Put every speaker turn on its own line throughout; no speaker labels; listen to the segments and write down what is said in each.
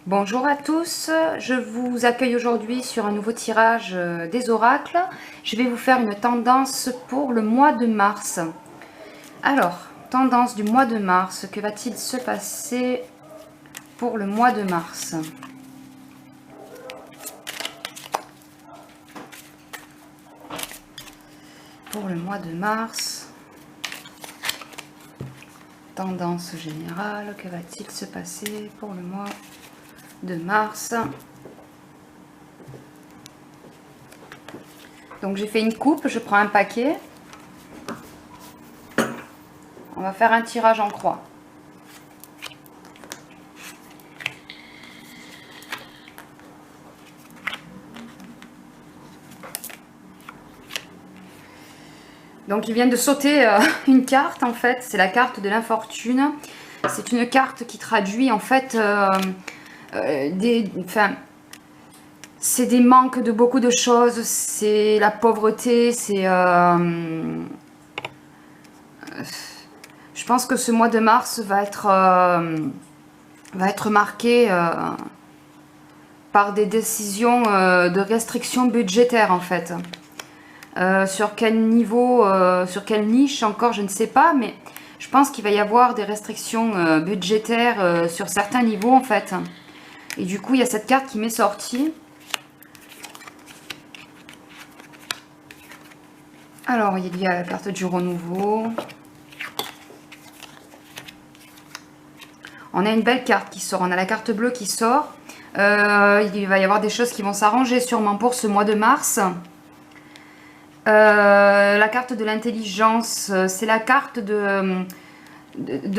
Bonjour à tous, je vous accueille aujourd'hui sur un nouveau tirage des oracles. Je vais vous faire une tendance pour le mois de mars. Alors, tendance du mois de mars, que va-t-il se passer pour le mois de mars? Pour le mois de mars, tendance générale, que va-t-il se passer pour le mois de mars? Donc j'ai fait une coupe, je prends un paquet. On va faire un tirage en croix. Donc il vient de sauter une carte en fait, c'est la carte de l'infortune. C'est une carte qui traduit en fait c'est des manques de beaucoup de choses, c'est la pauvreté, c'est... je pense que ce mois de mars va être marqué par des décisions de restriction budgétaire en fait. Sur quel niveau, sur quelle niche encore, je ne sais pas, mais je pense qu'il va y avoir des restrictions budgétaires sur certains niveaux en fait. Et du coup, il y a cette carte qui m'est sortie. Alors, il y a la carte du renouveau. On a une belle carte qui sort, on a la carte bleue qui sort. Il va y avoir des choses qui vont s'arranger sûrement pour ce mois de mars. La carte de l'intelligence, c'est la carte de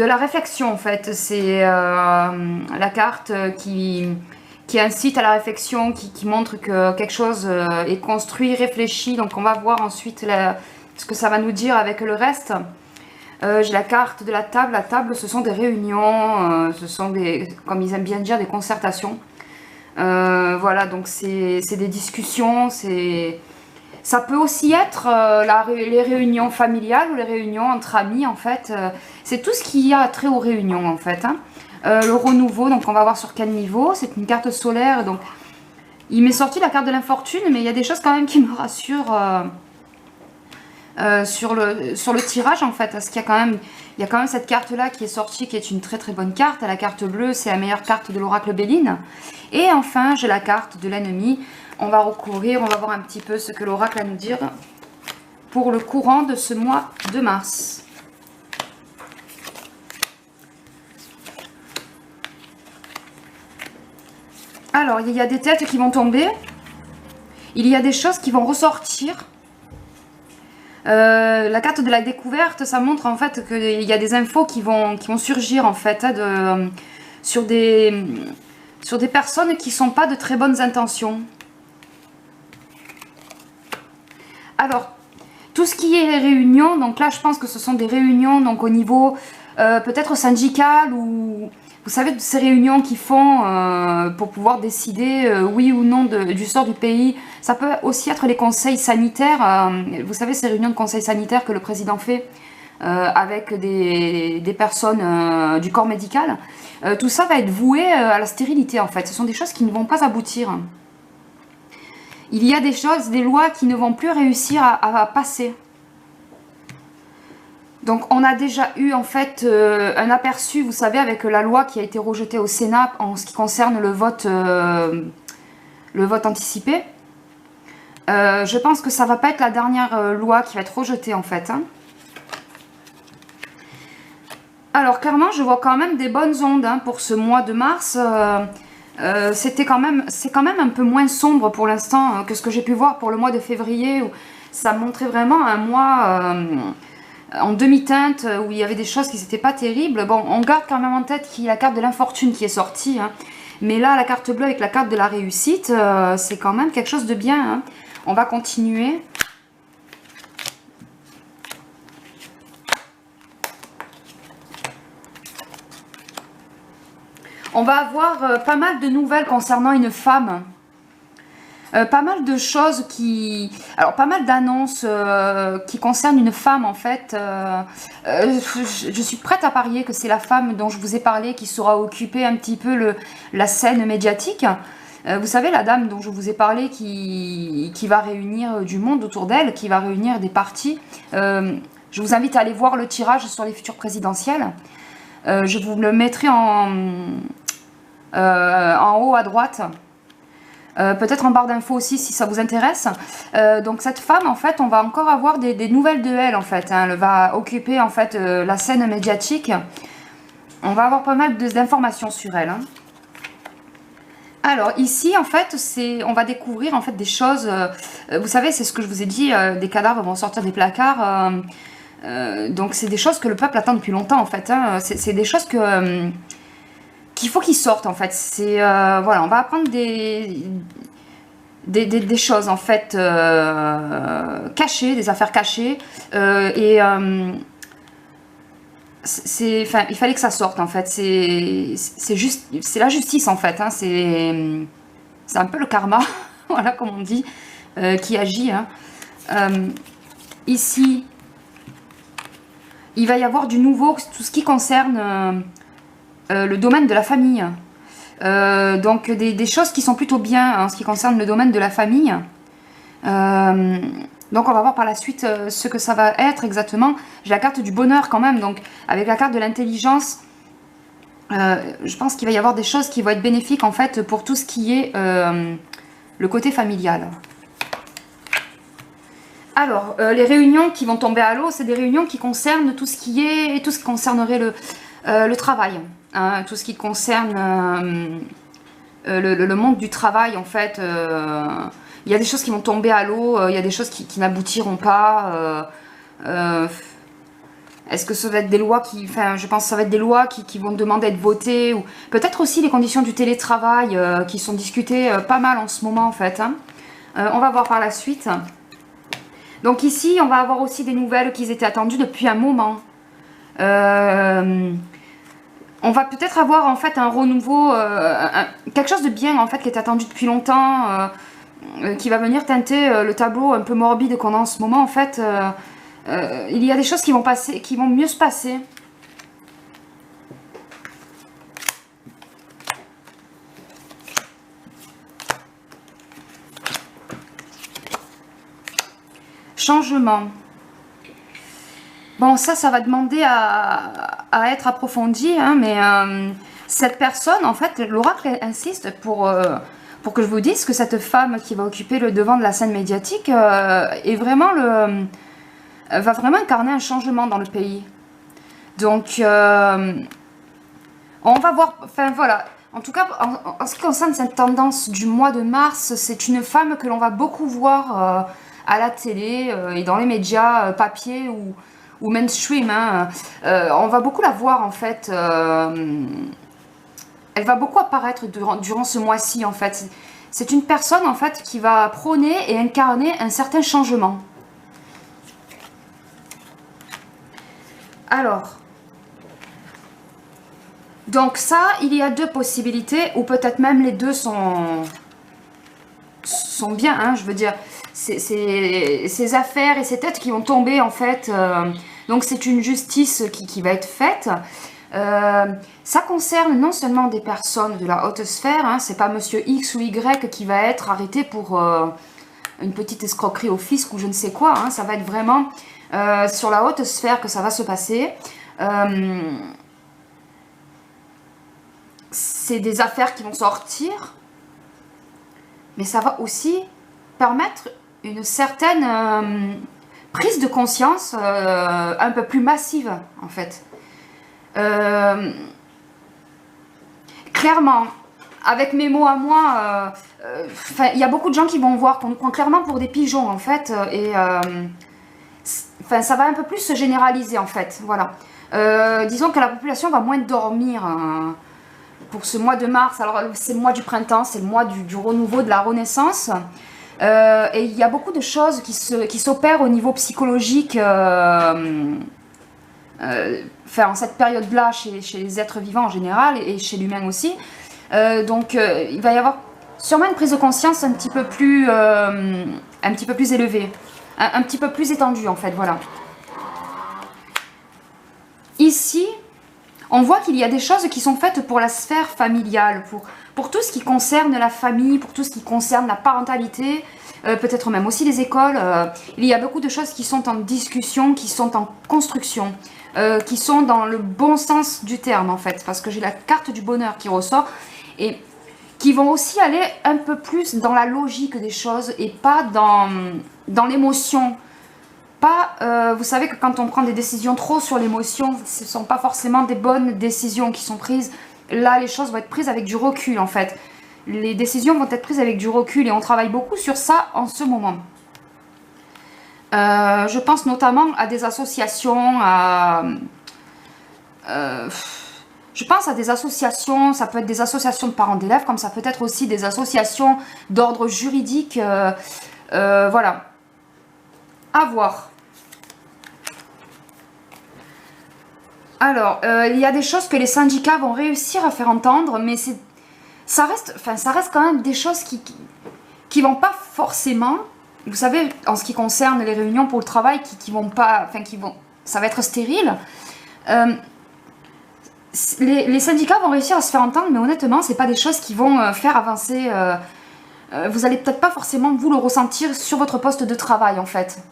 la réflexion en fait. C'est la carte qui incite à la réflexion, qui montre que quelque chose est construit, réfléchi. Donc on va voir ensuite ce que ça va nous dire avec le reste. J'ai la carte de la table. La table, ce sont des réunions, ce sont des, comme ils aiment bien dire, des concertations. Voilà, donc c'est des discussions, ça peut aussi être les réunions familiales ou les réunions entre amis en fait. C'est tout ce qui a trait aux réunions en fait. Hein. Le renouveau, donc on va voir sur quel niveau. C'est une carte solaire, donc il m'est sorti la carte de l'infortune, mais il y a des choses quand même qui me rassurent sur le tirage en fait. Parce qu'il y a quand même cette carte là qui est sortie, qui est une très très bonne carte. La carte bleue, c'est la meilleure carte de l'oracle Béline. Et enfin, j'ai la carte de l'ennemi. On va recourir, on va voir un petit peu ce que l'oracle a à nous dire pour le courant de ce mois de mars. Alors, il y a des têtes qui vont tomber. Il y a des choses qui vont ressortir. La carte de la découverte, ça montre en fait qu'il y a des infos qui vont surgir en fait sur des personnes qui ne sont pas de très bonnes intentions. Alors, tout ce qui est les réunions, donc là je pense que ce sont des réunions donc au niveau peut-être syndical ou vous savez ces réunions qui font pour pouvoir décider oui ou non du sort du pays. Ça peut aussi être les conseils sanitaires, vous savez ces réunions de conseils sanitaires que le président fait avec des personnes du corps médical. Tout ça va être voué à la stérilité en fait, ce sont des choses qui ne vont pas aboutir. Il y a des choses, des lois qui ne vont plus réussir à passer. Donc on a déjà eu en fait un aperçu, vous savez, avec la loi qui a été rejetée au Sénat en ce qui concerne le vote anticipé. Je pense que ça ne va pas être la dernière loi qui va être rejetée en fait. Hein. Alors clairement, je vois quand même des bonnes ondes hein, pour ce mois de mars. C'est quand même un peu moins sombre pour l'instant que ce que j'ai pu voir pour le mois de février où ça montrait vraiment un mois en demi-teinte où il y avait des choses qui n'étaient pas terribles. Bon, on garde quand même en tête qu'il y a la carte de l'infortune qui est sortie, hein. Mais là la carte bleue avec la carte de la réussite, c'est quand même quelque chose de bien. Hein. On va continuer. On va avoir pas mal de nouvelles concernant une femme. Pas mal de choses alors pas mal d'annonces qui concernent une femme en fait. Je suis prête à parier que c'est la femme dont je vous ai parlé qui sera occupée un petit peu la scène médiatique. Vous savez, la dame dont je vous ai parlé qui va réunir du monde autour d'elle, qui va réunir des partis. Je vous invite à aller voir le tirage sur les futures présidentielles. Je vous le mettrai en haut à droite. Peut-être en barre d'infos aussi si ça vous intéresse. Donc cette femme en fait on va encore avoir des nouvelles de elle en fait, hein. Elle va occuper en fait la scène médiatique. On va avoir pas mal d'informations sur elle, hein. Alors ici en fait on va découvrir en fait des choses, vous savez c'est ce que je vous ai dit, des cadavres vont sortir des placards, donc c'est des choses que le peuple attend depuis longtemps en fait, hein. C'est des choses qu'il faut qu'ils sortent en fait. C'est voilà, on va apprendre des choses en fait cachées, des affaires cachées, enfin, il fallait que ça sorte en fait. C'est la justice en fait, hein. C'est un peu le karma, voilà comme on dit, qui agit, hein. Ici, il va y avoir du nouveau, tout ce qui concerne le domaine de la famille. Donc des choses qui sont plutôt bien en ce qui concerne le domaine de la famille. Donc on va voir par la suite ce que ça va être exactement. J'ai la carte du bonheur quand même, donc avec la carte de l'intelligence, je pense qu'il va y avoir des choses qui vont être bénéfiques en fait pour tout ce qui est le côté familial. Alors, les réunions qui vont tomber à l'eau, c'est des réunions qui concernent tout ce qui concernerait le travail, hein, tout ce qui concerne le monde du travail en fait. Il y a des choses qui vont tomber à l'eau, il y a des choses qui n'aboutiront pas. Est-ce que ça va être des lois enfin, je pense que ça va être des lois qui vont demander d'être votées, ou peut-être aussi les conditions du télétravail qui sont discutées pas mal en ce moment en fait, hein. On va voir par la suite. Donc ici, on va avoir aussi des nouvelles qui étaient attendues depuis un moment. On va peut-être avoir en fait un renouveau, quelque chose de bien en fait qui est attendu depuis longtemps, qui va venir teinter le tableau un peu morbide qu'on a en ce moment en fait. Il y a des choses qui vont passer, qui vont mieux se passer. Changement. Bon, ça va demander à être approfondi, hein, mais cette personne, en fait, l'oracle insiste pour que je vous dise que cette femme qui va occuper le devant de la scène médiatique est vraiment va vraiment incarner un changement dans le pays. Donc, on va voir, enfin voilà, en tout cas, en ce qui concerne cette tendance du mois de mars, c'est une femme que l'on va beaucoup voir à la télé et dans les médias papier ou mainstream, hein. On va beaucoup la voir en fait, elle va beaucoup apparaître durant ce mois-ci en fait. C'est une personne en fait qui va prôner et incarner un certain changement. Alors, donc ça, il y a deux possibilités, ou peut-être même les deux sont bien, hein, je veux dire, ces affaires et ces têtes qui vont tomber en fait, donc c'est une justice qui va être faite. Ça concerne non seulement des personnes de la haute sphère, hein, c'est pas monsieur X ou Y qui va être arrêté pour une petite escroquerie au fisc ou je ne sais quoi, hein, ça va être vraiment sur la haute sphère que ça va se passer. C'est des affaires qui vont sortir, mais ça va aussi permettre une certaine prise de conscience un peu plus massive en fait. Clairement, avec mes mots à moi, il y a beaucoup de gens qui vont voir qu'on nous prend clairement pour des pigeons en fait, et ça va un peu plus se généraliser en fait, voilà. Disons que la population va moins dormir pour ce mois de mars. Alors c'est le mois du printemps, c'est le mois du renouveau, de la renaissance. Et il y a beaucoup de choses qui s'opèrent au niveau psychologique en cette période-là chez les êtres vivants en général et chez l'humain aussi. Donc il va y avoir sûrement une prise de conscience un petit peu plus élevée, un petit peu plus étendue en fait, voilà. Ici, on voit qu'il y a des choses qui sont faites pour la sphère familiale, pour tout ce qui concerne la famille, pour tout ce qui concerne la parentalité, peut-être même aussi les écoles. Il y a beaucoup de choses qui sont en discussion, qui sont en construction, qui sont dans le bon sens du terme en fait, parce que j'ai la carte du bonheur qui ressort, et qui vont aussi aller un peu plus dans la logique des choses et pas dans l'émotion. Vous savez que quand on prend des décisions trop sur l'émotion, ce ne sont pas forcément des bonnes décisions qui sont prises. Là, les choses vont être prises avec du recul, en fait. Les décisions vont être prises avec du recul et on travaille beaucoup sur ça en ce moment. Je pense notamment à des associations, je pense à des associations, ça peut être des associations de parents d'élèves, comme ça peut être aussi des associations d'ordre juridique. Voilà. À voir. Alors, il y a des choses que les syndicats vont réussir à faire entendre, mais ça reste quand même des choses qui vont pas forcément, vous savez, en ce qui concerne les réunions pour le travail, ça va être stérile. Les syndicats vont réussir à se faire entendre, mais honnêtement, c'est pas des choses qui vont faire avancer. Vous allez peut-être pas forcément vous le ressentir sur votre poste de travail, en fait.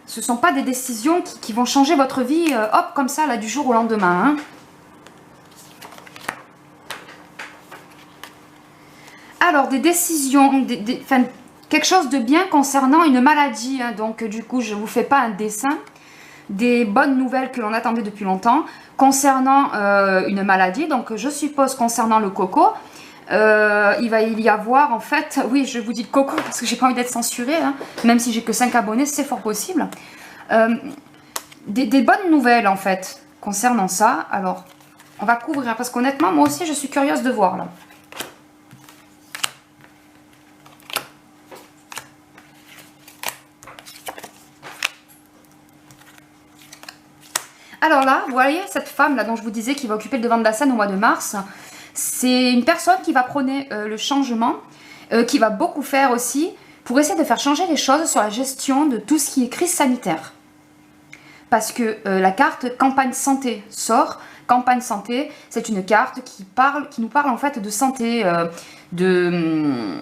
Ce ne sont pas des décisions qui vont changer votre vie, hop, comme ça, là, du jour au lendemain. Hein. Alors, des décisions, quelque chose de bien concernant une maladie. Hein. Donc, du coup, je ne vous fais pas un dessin. Des bonnes nouvelles que l'on attendait depuis longtemps concernant une maladie. Donc, je suppose concernant le coco. Il va y avoir en fait, oui je vous dis le coco parce que j'ai pas envie d'être censurée, hein, même si j'ai que 5 abonnés, c'est fort possible. Des bonnes nouvelles en fait concernant ça. Alors on va couvrir parce qu'honnêtement moi aussi je suis curieuse de voir là. Alors là, vous voyez cette femme là dont je vous disais qui va occuper le devant de la scène au mois de mars. C'est une personne qui va prôner le changement, qui va beaucoup faire aussi pour essayer de faire changer les choses sur la gestion de tout ce qui est crise sanitaire. Parce que la carte campagne santé sort. Campagne santé, c'est une carte qui nous parle en fait de santé, pas de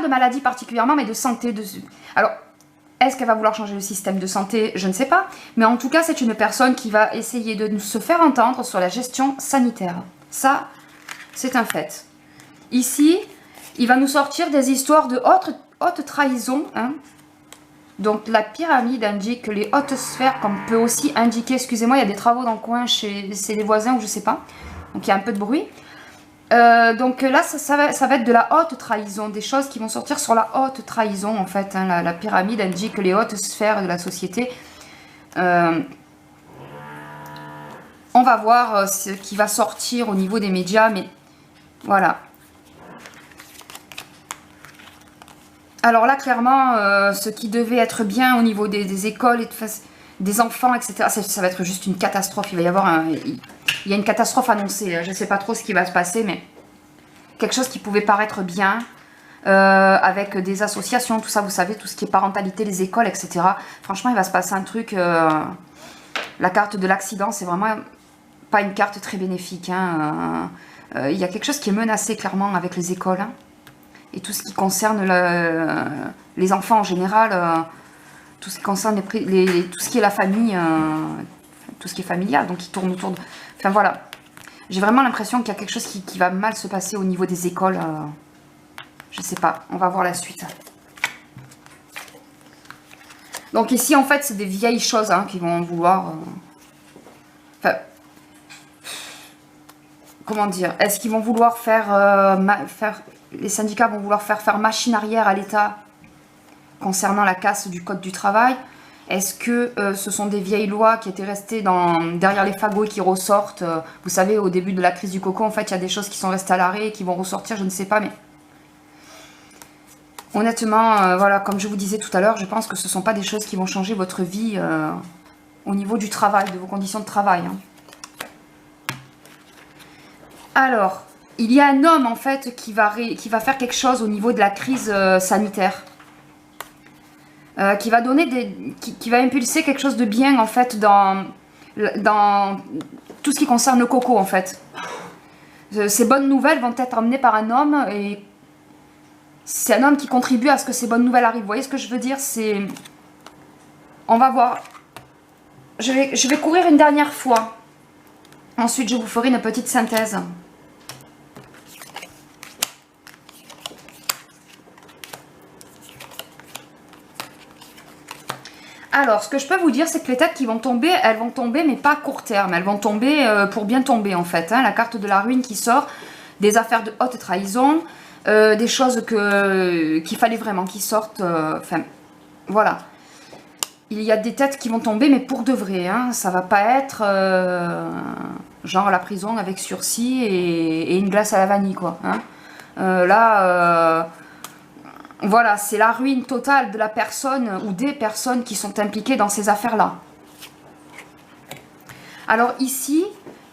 maladie particulièrement, mais de santé. Alors, est-ce qu'elle va vouloir changer le système de santé? Je ne sais pas. Mais en tout cas, c'est une personne qui va essayer de se faire entendre sur la gestion sanitaire. Ça, c'est un fait. Ici, il va nous sortir des histoires de haute trahison. Hein. Donc, la pyramide indique les hautes sphères, comme peut aussi indiquer, excusez-moi, il y a des travaux dans le coin chez les voisins ou je sais pas. Donc, il y a un peu de bruit. Donc là, ça va être de la haute trahison, des choses qui vont sortir sur la haute trahison, en fait. Hein. La pyramide indique les hautes sphères de la société. On va voir ce qui va sortir au niveau des médias, mais voilà. Alors là, clairement, ce qui devait être bien au niveau des écoles, et des enfants, etc., ça va être juste une catastrophe. Il va y avoir il y a une catastrophe annoncée. Je ne sais pas trop ce qui va se passer, mais quelque chose qui pouvait paraître bien, avec des associations, tout ça, vous savez, tout ce qui est parentalité, les écoles, etc. Franchement, il va se passer un truc. La carte de l'accident, c'est vraiment pas une carte très bénéfique. Hein. Il y a quelque chose qui est menacé clairement avec les écoles. Hein. Et tout ce qui concerne les enfants en général, tout ce qui concerne tout ce qui est la famille, tout ce qui est familial, donc qui tourne autour de... Enfin voilà, j'ai vraiment l'impression qu'il y a quelque chose qui va mal se passer au niveau des écoles. Je sais pas, on va voir la suite. Donc ici en fait c'est des vieilles choses hein, qui vont vouloir... Enfin... Comment dire? Est-ce qu'ils vont vouloir les syndicats vont vouloir faire machine arrière à l'État concernant la casse du code du travail? Est-ce que ce sont des vieilles lois qui étaient restées derrière les fagots et qui ressortent? Vous savez, au début de la crise du coco, en fait, il y a des choses qui sont restées à l'arrêt et qui vont ressortir, je ne sais pas, mais... Honnêtement, voilà, comme je vous disais tout à l'heure, je pense que ce ne sont pas des choses qui vont changer votre vie au niveau du travail, de vos conditions de travail. Hein. Alors, il y a un homme en fait qui va faire quelque chose au niveau de la crise sanitaire. Qui va donner qui va impulser quelque chose de bien en fait dans tout ce qui concerne le coco en fait. Ces bonnes nouvelles vont être amenées par un homme et c'est un homme qui contribue à ce que ces bonnes nouvelles arrivent. Vous voyez ce que je veux dire? On va voir. Je vais courir une dernière fois. Ensuite, je vous ferai une petite synthèse. Alors, ce que je peux vous dire, c'est que les têtes qui vont tomber, elles vont tomber, mais pas à court terme. Elles vont tomber pour bien tomber, en fait. Hein. La carte de la ruine qui sort, des affaires de haute trahison, des choses qu'il fallait vraiment qu'ils sortent. Enfin, voilà. Il y a des têtes qui vont tomber, mais pour de vrai. Hein. Ça va pas être genre la prison avec sursis et une glace à la vanille, quoi. Hein. Voilà, c'est la ruine totale de la personne ou des personnes qui sont impliquées dans ces affaires-là. Alors ici,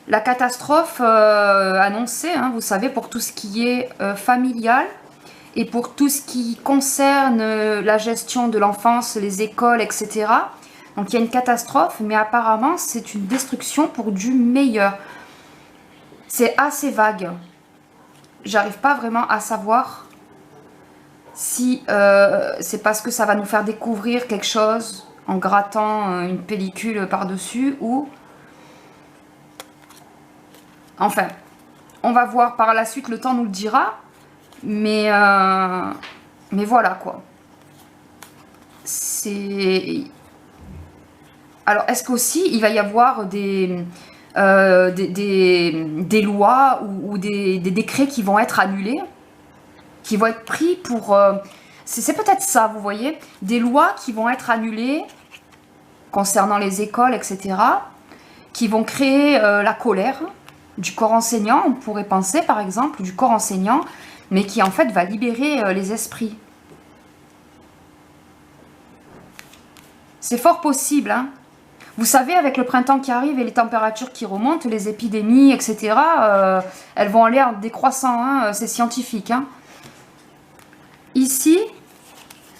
la catastrophe annoncée, hein, vous savez, pour tout ce qui est familial et pour tout ce qui concerne la gestion de l'enfance, les écoles, etc. Donc il y a une catastrophe, mais apparemment c'est une destruction pour du meilleur. C'est assez vague. J'arrive pas vraiment à savoir si c'est parce que ça va nous faire découvrir quelque chose en grattant une pellicule par-dessus ou... Enfin, on va voir par la suite, le temps nous le dira. Mais voilà quoi. C'est... Alors, est-ce qu'aussi il va y avoir des lois ou des décrets qui vont être annulés, qui vont être pris pour... c'est peut-être ça, vous voyez, des lois qui vont être annulées concernant les écoles, etc., qui vont créer la colère du corps enseignant, on pourrait penser par exemple, du corps enseignant, mais qui en fait va libérer les esprits. C'est fort possible, hein. Vous savez, avec le printemps qui arrive et les températures qui remontent, les épidémies, etc., elles vont aller en décroissant, hein, c'est scientifique, hein. Ici,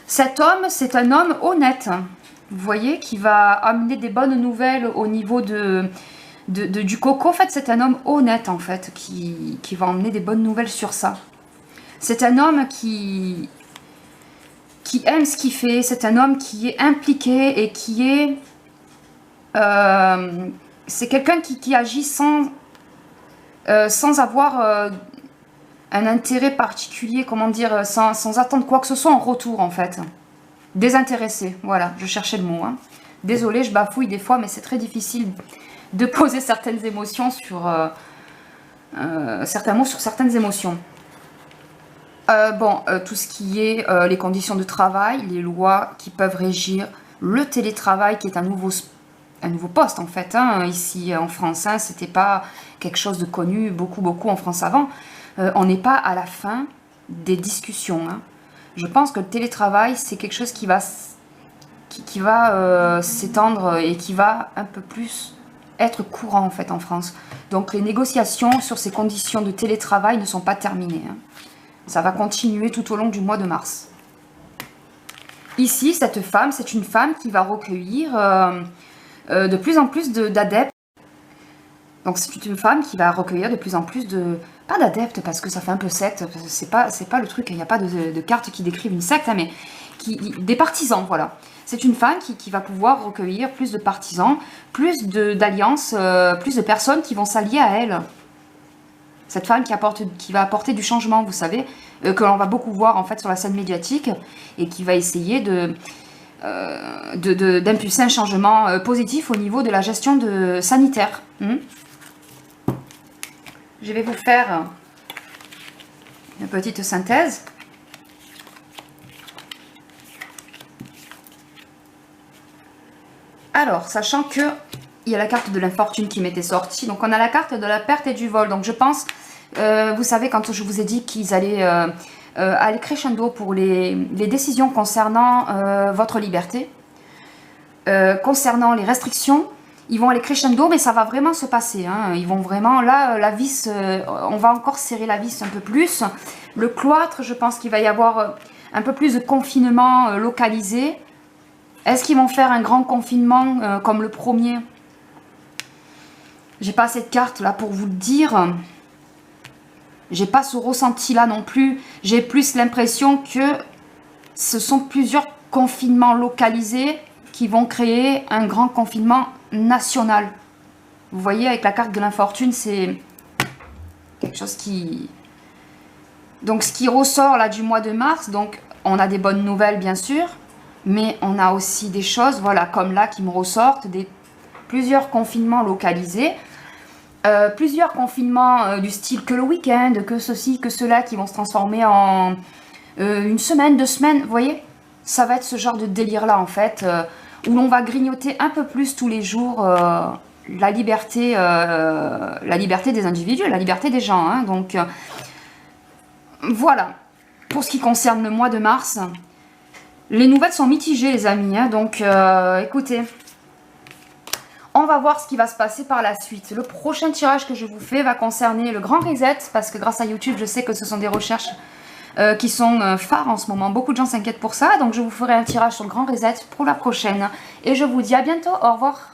cet homme, c'est un homme honnête, vous voyez, qui va amener des bonnes nouvelles au niveau du coco. En fait, c'est un homme honnête, en fait, qui va emmener des bonnes nouvelles sur ça. C'est un homme qui aime ce qu'il fait, c'est un homme qui est impliqué et qui est... c'est quelqu'un qui agit sans avoir un intérêt particulier, comment dire, sans attendre quoi que ce soit en retour, en fait. Désintéressé, voilà, je cherchais le mot. Hein. Désolée, je bafouille des fois, mais c'est très difficile de poser certaines émotions sur... certains mots sur certaines émotions. Tout ce qui est les conditions de travail, les lois qui peuvent régir le télétravail, qui est un nouveau poste en fait, hein, ici en France. Hein, c'était pas quelque chose de connu beaucoup en France avant. On n'est pas à la fin des discussions. Hein. Je pense que le télétravail, c'est quelque chose qui va s'étendre et qui va un peu plus être courant en fait en France. Donc les négociations sur ces conditions de télétravail ne sont pas terminées. Hein. Ça va continuer tout au long du mois de mars. Ici, cette femme, c'est une femme qui va recueillir de plus en plus d'adeptes. Donc c'est une femme qui va recueillir de plus en plus de... Pas d'adeptes, parce que ça fait un peu secte, c'est pas le truc, il n'y a pas de cartes qui décrivent une secte, hein, mais des partisans, voilà. C'est une femme qui va pouvoir recueillir plus de partisans, plus d'alliances, plus de personnes qui vont s'allier à elle. Cette femme qui va apporter du changement, vous savez, que l'on va beaucoup voir en fait sur la scène médiatique et qui va essayer d'impulser un changement positif au niveau de la gestion sanitaire. Je vais vous faire une petite synthèse. Alors, sachant que il y a la carte de l'infortune qui m'était sortie, donc on a la carte de la perte et du vol. Donc je pense, vous savez, quand je vous ai dit qu'ils allaient aller crescendo pour les décisions concernant votre liberté, concernant les restrictions, ils vont aller crescendo, mais ça va vraiment se passer. Hein. Ils vont vraiment, là, la vis, on va encore serrer la vis un peu plus. Le cloître, je pense qu'il va y avoir un peu plus de confinement localisé. Est-ce qu'ils vont faire un grand confinement comme le premier? J'ai pas cette carte là pour vous le dire. J'ai pas ce ressenti là non plus. J'ai plus l'impression que ce sont plusieurs confinements localisés qui vont créer un grand confinement national. Vous voyez, avec la carte de l'infortune, c'est quelque chose qui... Donc, ce qui ressort là du mois de mars, donc on a des bonnes nouvelles bien sûr, mais on a aussi des choses, voilà, comme là qui me ressortent, plusieurs confinements localisés, plusieurs confinements du style que le week-end, que ceci, que cela, qui vont se transformer en une semaine, 2 semaines, vous voyez, ça va être ce genre de délire là en fait, où l'on va grignoter un peu plus tous les jours la liberté des individus, la liberté des gens. Hein. Donc voilà, pour ce qui concerne le mois de mars, les nouvelles sont mitigées les amis. Hein. Donc écoutez, on va voir ce qui va se passer par la suite. Le prochain tirage que je vous fais va concerner le grand reset, parce que grâce à YouTube, je sais que ce sont des recherches qui sont phares en ce moment. Beaucoup de gens s'inquiètent pour ça, donc je vous ferai un tirage sur le grand reset pour la prochaine. Et je vous dis à bientôt, au revoir.